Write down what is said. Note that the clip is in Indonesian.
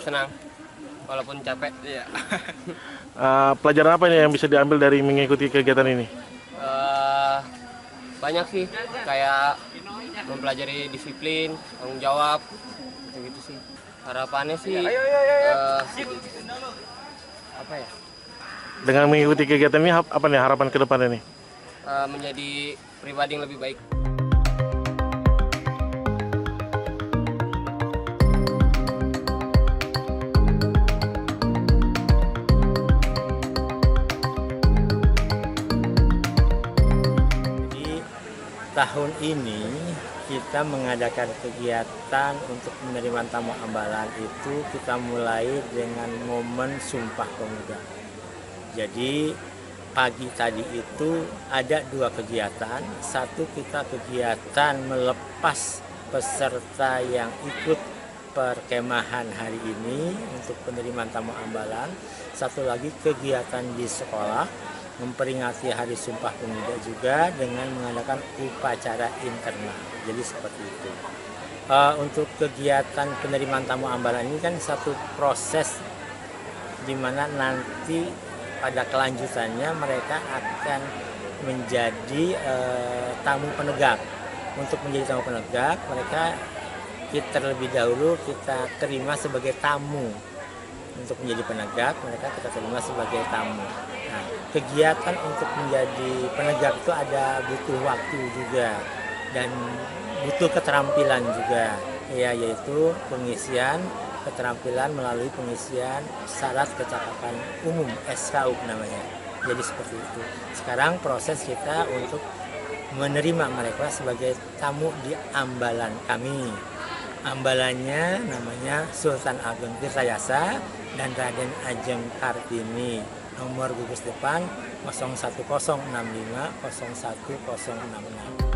senang walaupun capek. Iya. Pelajaran apa nih yang bisa diambil dari mengikuti kegiatan ini? Eh, Banyak sih, kayak mempelajari disiplin, tanggung jawab, gitu sih. Harapannya sih apa ya? Dengan mengikuti kegiatan ini apa nih harapan ke depan ini? Menjadi pribadi yang lebih baik. Jadi tahun ini kita mengadakan kegiatan untuk menerima tamu Ambalan itu kita mulai dengan momen Sumpah Pemuda. Jadi pagi tadi itu ada dua kegiatan. Satu, kita kegiatan melepas peserta yang ikut perkemahan hari ini untuk penerimaan tamu Ambalan. Satu lagi kegiatan di sekolah memperingati Hari Sumpah Pemuda juga dengan mengadakan upacara internal. Jadi seperti itu. Untuk kegiatan penerimaan tamu Ambalan ini kan satu proses di mana nanti pada kelanjutannya mereka akan menjadi tamu penegak. Untuk menjadi tamu penegak, mereka terlebih dahulu kita terima sebagai tamu. Untuk menjadi penegak, mereka kita terima sebagai tamu. Nah, kegiatan untuk menjadi penegak itu ada butuh waktu juga dan butuh keterampilan juga, ya, yaitu pengisian keterampilan melalui pengisian syarat kecakapan umum SKU namanya. Jadi seperti itu. Sekarang proses kita untuk menerima mereka sebagai tamu di Ambalan kami. Ambalannya namanya Sultan Ageng Tirtayasa dan Raden Ajeng Kartini. Nomor gugus depan 01065 01066.